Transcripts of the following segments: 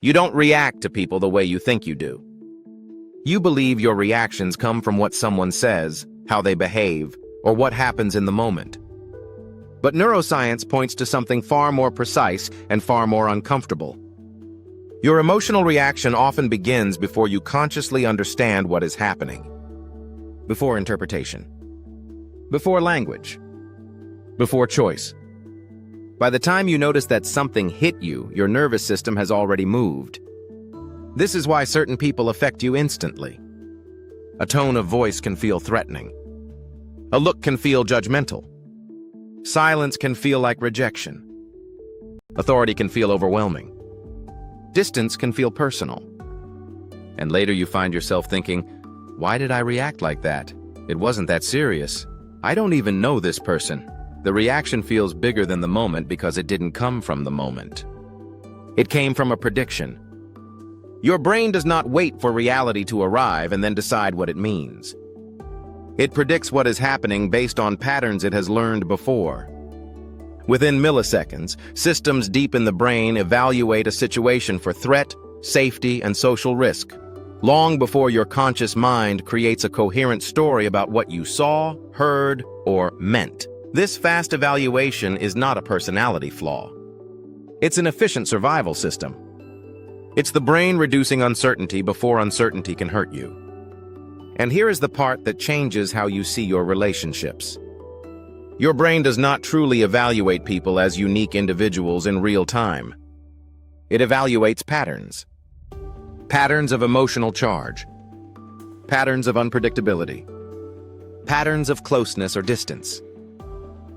You don't react to people the way you think you do. You believe your reactions come from what someone says, how they behave, or what happens in the moment. But neuroscience points to something far more precise and far more uncomfortable. Your emotional reaction often begins before you consciously understand what is happening. Before interpretation. Before language. Before choice. By the time you notice that something hit you, your nervous system has already moved. This is why certain people affect you instantly. A tone of voice can feel threatening. A look can feel judgmental. Silence can feel like rejection. Authority can feel overwhelming. Distance can feel personal. And later you find yourself thinking, why did I react like that? It wasn't that serious. I don't even know this person. The reaction feels bigger than the moment because it didn't come from the moment. It came from a prediction. Your brain does not wait for reality to arrive and then decide what it means. It predicts what is happening based on patterns it has learned before. Within milliseconds, systems deep in the brain evaluate a situation for threat, safety, and social risk, long before your conscious mind creates a coherent story about what you saw, heard, or meant. This fast evaluation is not a personality flaw. It's an efficient survival system. It's the brain reducing uncertainty before uncertainty can hurt you. And here is the part that changes how you see your relationships. Your brain does not truly evaluate people as unique individuals in real time. It evaluates patterns. Patterns of emotional charge. Patterns of unpredictability. Patterns of closeness or distance.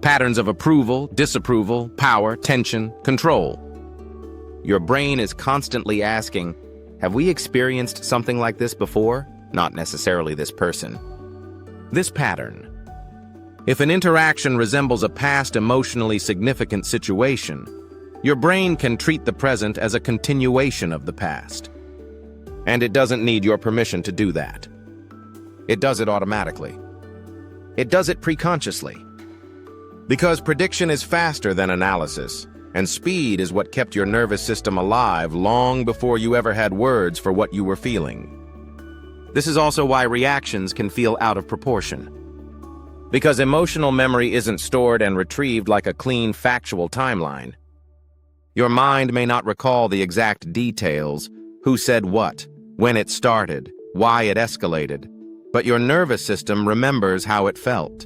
Patterns of approval, disapproval, power, tension, control. Your brain is constantly asking, have we experienced something like this before? Not necessarily this person. This pattern. If an interaction resembles a past emotionally significant situation, your brain can treat the present as a continuation of the past. And it doesn't need your permission to do that. It does it automatically. It does it preconsciously. Because prediction is faster than analysis, and speed is what kept your nervous system alive long before you ever had words for what you were feeling. This is also why reactions can feel out of proportion. Because emotional memory isn't stored and retrieved like a clean, factual timeline. Your mind may not recall the exact details, who said what, when it started, why it escalated, but your nervous system remembers how it felt.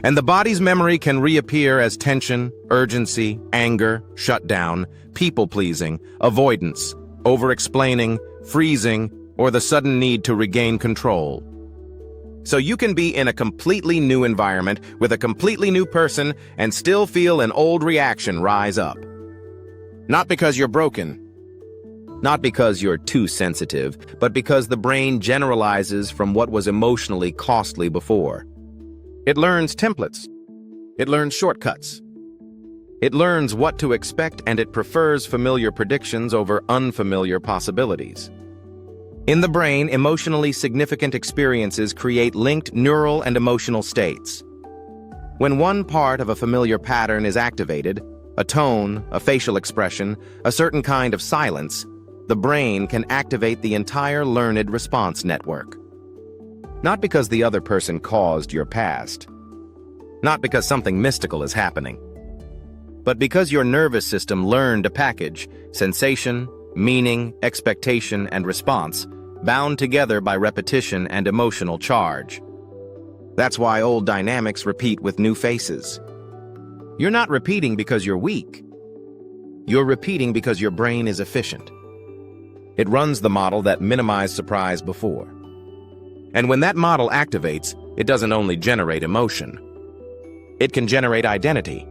And the body's memory can reappear as tension, urgency, anger, shutdown, people-pleasing, avoidance, over-explaining, freezing, or the sudden need to regain control. So you can be in a completely new environment with a completely new person and still feel an old reaction rise up. Not because you're broken, not because you're too sensitive, but because the brain generalizes from what was emotionally costly before. It learns templates. It learns shortcuts. It learns what to expect, and it prefers familiar predictions over unfamiliar possibilities. In the brain, emotionally significant experiences create linked neural and emotional states. When one part of a familiar pattern is activated, a tone, a facial expression, a certain kind of silence, the brain can activate the entire learned response network. Not because the other person caused your past. Not because something mystical is happening. But because your nervous system learned a package, sensation, meaning, expectation, and response, bound together by repetition and emotional charge. That's why old dynamics repeat with new faces. You're not repeating because you're weak. You're repeating because your brain is efficient. It runs the model that minimized surprise before. And when that model activates, it doesn't only generate emotion. It can generate identity.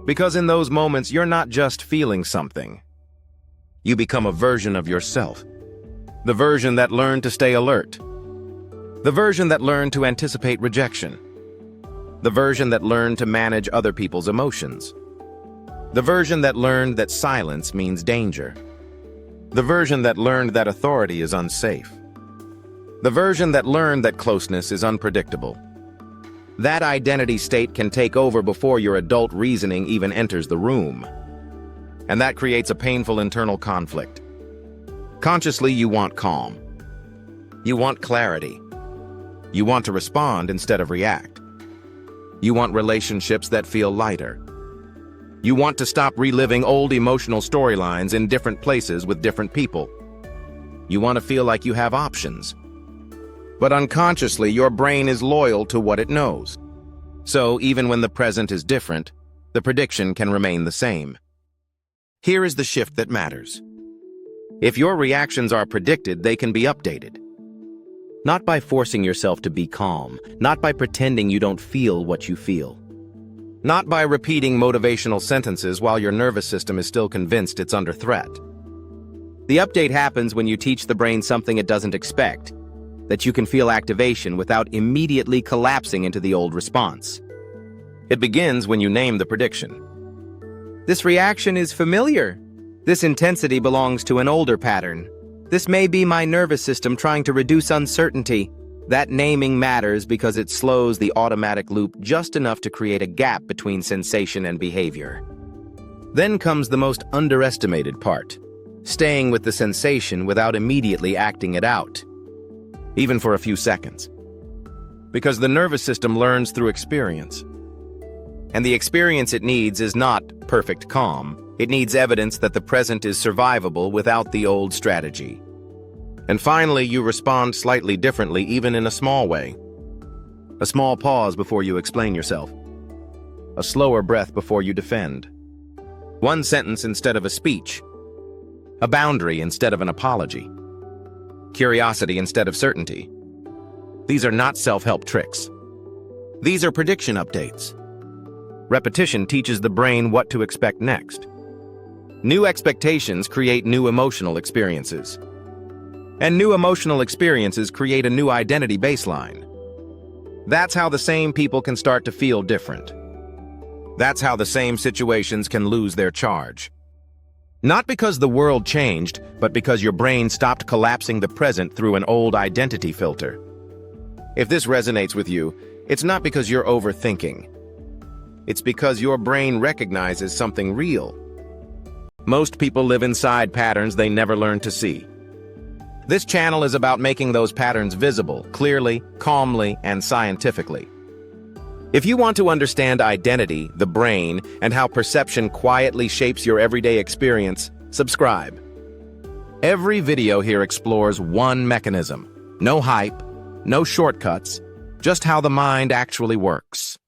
Because in those moments, you're not just feeling something. You become a version of yourself. The version that learned to stay alert. The version that learned to anticipate rejection. The version that learned to manage other people's emotions. The version that learned that silence means danger. The version that learned that authority is unsafe. The version that learned that closeness is unpredictable. That identity state can take over before your adult reasoning even enters the room. and that creates a painful internal conflict. Consciously, you want calm. You want clarity. You want to respond instead of react. You want relationships that feel lighter. You want to stop reliving old emotional storylines in different places with different people. You want to feel like you have options. But unconsciously, your brain is loyal to what it knows. So even when the present is different, the prediction can remain the same. Here is the shift that matters. If your reactions are predicted, they can be updated. Not by forcing yourself to be calm, not by pretending you don't feel what you feel. Not by repeating motivational sentences while your nervous system is still convinced it's under threat. The update happens when you teach the brain something it doesn't expect, that you can feel activation without immediately collapsing into the old response. It begins when you name the prediction. This reaction is familiar. This intensity belongs to an older pattern. This may be my nervous system trying to reduce uncertainty. That naming matters because it slows the automatic loop just enough to create a gap between sensation and behavior. Then comes the most underestimated part, staying with the sensation without immediately acting it out, even for a few seconds. Because the nervous system learns through experience. And the experience it needs is not perfect calm. It needs evidence that the present is survivable without the old strategy. And finally, you respond slightly differently, even in a small way. A small pause before you explain yourself. A slower breath before you defend. One sentence instead of a speech. A boundary instead of an apology. Curiosity instead of certainty. These are not self-help tricks. These are prediction updates. Repetition teaches the brain what to expect next. New expectations create new emotional experiences. And new emotional experiences create a new identity baseline. That's how the same people can start to feel different. That's how the same situations can lose their charge. Not because the world changed, but because your brain stopped collapsing the present through an old identity filter. If this resonates with you, it's not because you're overthinking. It's because your brain recognizes something real. Most people live inside patterns they never learned to see. This channel is about making those patterns visible, clearly, calmly, and scientifically. If you want to understand identity, the brain, and how perception quietly shapes your everyday experience, subscribe. Every video here explores one mechanism. No hype, no shortcuts, just how the mind actually works.